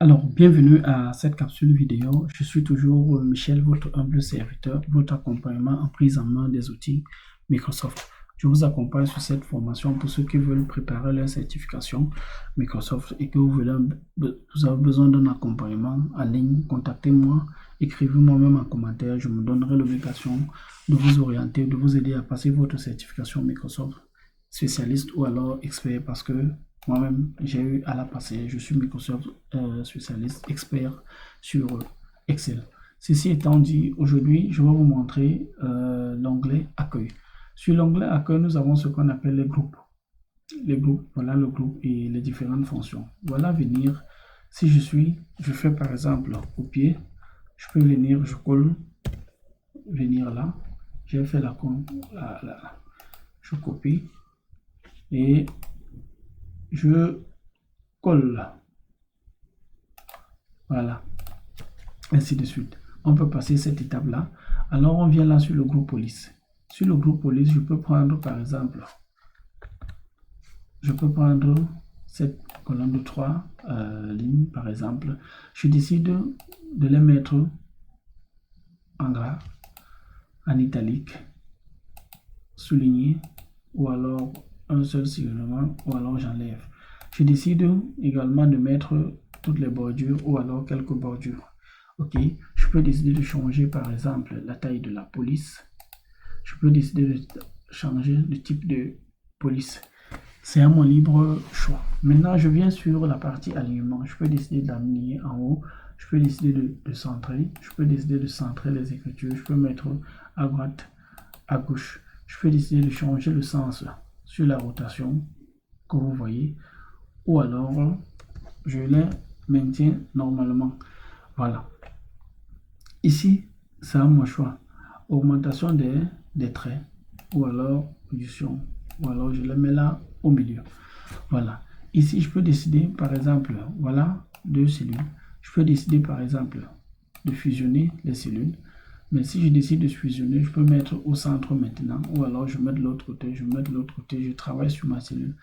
Alors, bienvenue à cette capsule vidéo. Je suis toujours Michel, votre humble serviteur, votre accompagnement en prise en main des outils Microsoft. Je vous accompagne sur cette formation pour ceux qui veulent préparer leur certification Microsoft et que vous avez besoin d'un accompagnement en ligne. Contactez-moi, écrivez-moi même en commentaire. Je me donnerai l'obligation de vous orienter, de vous aider à passer votre certification Microsoft spécialiste ou alors expert parce que moi-même, j'ai eu à la passer. Je suis Microsoft spécialiste, expert sur Excel. Ceci étant dit, aujourd'hui, je vais vous montrer l'onglet Accueil. Sur l'onglet Accueil, nous avons ce qu'on appelle les groupes. Les groupes, voilà le groupe et les différentes fonctions. Voilà venir. Si je fais par exemple copier, je peux venir, je colle, venir là. J'ai fait je copie et je colle. Voilà, ainsi de suite. On peut passer cette étape-là. Alors, on vient là sur le groupe police. Sur le groupe police, je peux prendre, par exemple, cette colonne de 3 lignes, par exemple. Je décide de les mettre en gras, en italique, souligné, ou alors un seul signalement, ou alors j'enlève. Je décide également de mettre toutes les bordures ou alors quelques bordures. Ok, je peux décider de changer par exemple la taille de la police. Je peux décider de changer le type de police. C'est à mon libre choix. Maintenant, je viens sur la partie alignement. Je peux décider d'amener en haut. Je peux décider de centrer. Je peux décider de centrer les écritures. Je peux mettre à droite, à gauche. Je peux décider de changer le sens sur la rotation que vous voyez. Ou alors, je les maintiens normalement. Voilà. Ici, c'est à mon choix. Augmentation des traits. Ou alors, réduction. Ou alors, je les mets là au milieu. Voilà. Ici, je peux décider, par exemple, voilà, 2 cellules. Je peux décider, par exemple, de fusionner les cellules. Mais si je décide de fusionner, je peux mettre au centre maintenant. Ou alors, je mets de l'autre côté, je travaille sur ma cellule.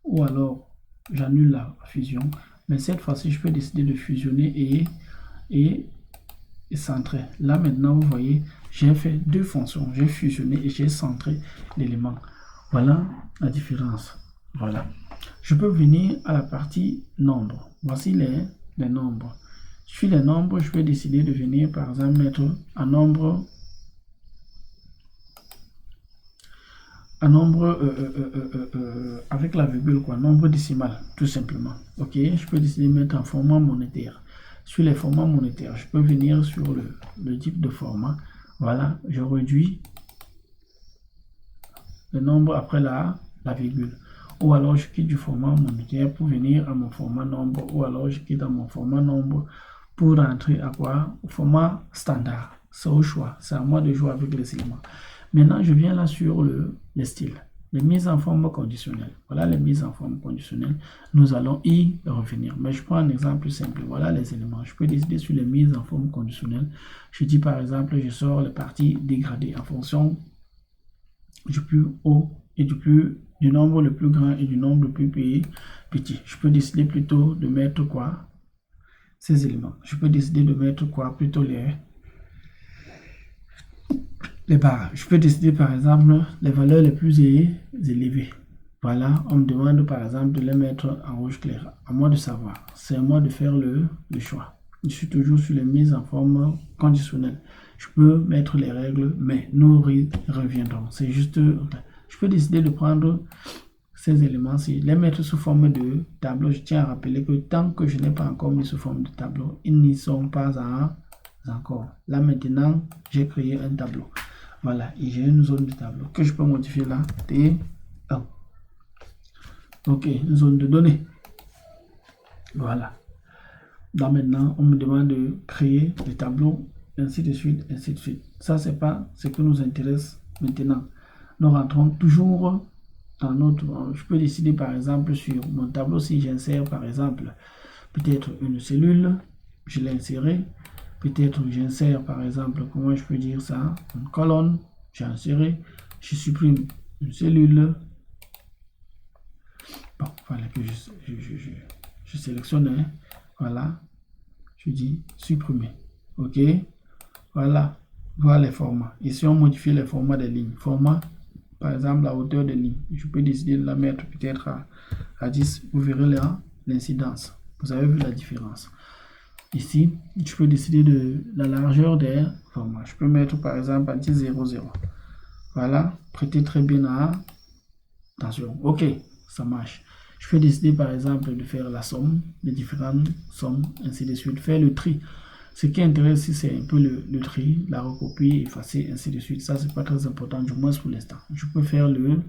Ou alors, j'annule la fusion. Mais cette fois-ci, je peux décider de fusionner et centrer. Là, maintenant, vous voyez, j'ai fait 2 fonctions. J'ai fusionné et j'ai centré l'élément. Voilà la différence. Voilà. Je peux venir à la partie nombre. Voici les nombres. Sur les nombres, je peux décider de venir, par exemple, mettre un nombre avec la virgule, quoi, nombre décimal, tout simplement. Ok, je peux décider de mettre un format monétaire. Sur les formats monétaires, je peux venir sur le type de format. Voilà, je réduis le nombre après la virgule. Ou alors je quitte du format monétaire pour venir à mon format nombre. Ou alors je quitte à mon format nombre pour rentrer à quoi? Au format standard. C'est au choix. C'est à moi de jouer avec les éléments. Maintenant, je viens là sur les styles. Les mises en forme conditionnelles. Voilà les mises en forme conditionnelles. Nous allons y revenir. Mais je prends un exemple simple. Voilà les éléments. Je peux décider sur les mises en forme conditionnelles. Je dis par exemple, je sors les parties dégradées en fonction du plus haut et du nombre le plus grand et du nombre le plus petit. Je peux décider plutôt de mettre quoi? Ces éléments. Je peux décider de mettre quoi? Plutôt les barres. Je peux décider par exemple les valeurs les plus élevées. Voilà, on me demande par exemple de les mettre en rouge clair. À moi de savoir. C'est à moi de faire le choix. Je suis toujours sur les mises en forme conditionnelle. Je peux mettre les règles, mais nous reviendrons. C'est juste, je peux décider de prendre ces éléments-ci, les mettre sous forme de tableau. Je tiens à rappeler que tant que je n'ai pas encore mis sous forme de tableau, ils n'y sont pas encore. Là maintenant, j'ai créé un tableau. Voilà, et j'ai une zone de tableau que je peux modifier là. T1. Ok, une zone de données. Voilà. Là maintenant, on me demande de créer des tableaux, ainsi de suite, ainsi de suite. Ça, c'est pas ce que nous intéresse maintenant. Nous rentrons toujours dans notre... Je peux décider par exemple sur mon tableau, si j'insère par exemple peut-être une cellule, je l'ai insérée. Peut-être j'insère par exemple, comment je peux dire ça, une colonne, j'ai inséré, je supprime une cellule. Bon, voilà que je sélectionne, hein. Voilà, Je dis supprimer. OK. Voilà. Voilà les formats. Ici, on modifie les formats des lignes. Format, par exemple, la hauteur des lignes. Je peux décider de la mettre peut-être à 10. Vous verrez là l'incidence. Vous avez vu la différence. Ici, je peux décider de la largeur des formats. Je peux mettre par exemple à 10,00. Voilà. Prêtez très bien attention. OK, ça marche. Je peux décider par exemple de faire la somme, les différentes sommes, ainsi de suite. Faire le tri. Ce qui intéresse ici, c'est un peu le tri, la recopie, effacer, ainsi de suite. Ça, c'est pas très important, du moins pour l'instant. Je peux faire le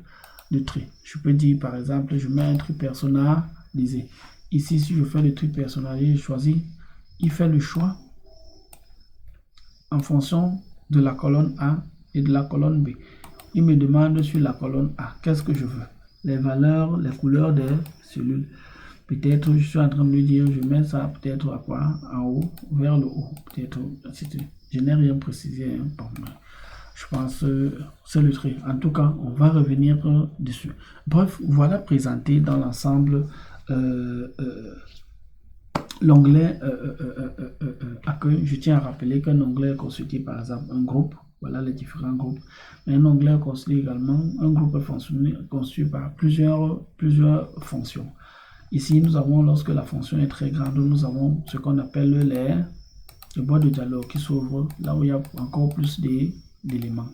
tri. Je peux dire, par exemple, je mets un tri personnalisé. Ici, si je fais le tri personnalisé, je choisis, il fait le choix en fonction de la colonne A et de la colonne B. Il me demande sur la colonne A, qu'est-ce que je veux? Les valeurs, les couleurs des cellules. Peut-être je suis en train de lui dire, je mets ça peut-être à quoi? En haut, vers le haut. Peut-être, je n'ai rien précisé. Bon, je pense que c'est le trait. En tout cas, on va revenir dessus. Bref, voilà présenté dans l'ensemble l'onglet accueil. Je tiens à rappeler qu'un onglet constitue par exemple un groupe. Voilà les différents groupes. Mais un onglet constitue également un groupe constitué par plusieurs fonctions. Ici, nous avons, lorsque la fonction est très grande, nous avons ce qu'on appelle les boîtes de dialogue qui s'ouvrent là où il y a encore plus d'éléments.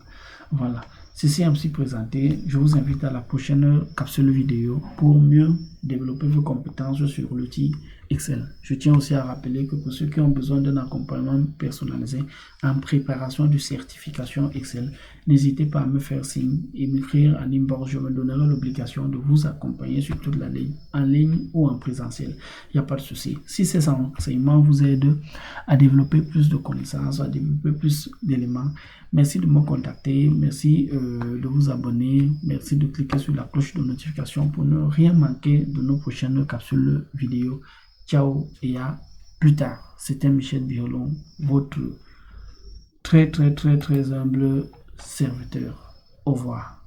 Voilà. Ceci est ainsi présenté. Je vous invite à la prochaine capsule vidéo pour mieux développer vos compétences sur l'outil Excel. Je tiens aussi à rappeler que pour ceux qui ont besoin d'un accompagnement personnalisé en préparation de certification Excel, n'hésitez pas à me faire signe et m'écrire en inbox. Je me donnerai l'obligation de vous accompagner sur toute la ligne, en ligne ou en présentiel. Il n'y a pas de souci. Si ces enseignements vous aident à développer plus de connaissances, à développer plus d'éléments, merci de me contacter, merci de vous abonner, merci de cliquer sur la cloche de notification pour ne rien manquer de nos prochaines capsules vidéo. Ciao et à plus tard. C'était Michel Biolon, votre très humble serviteur. Au revoir.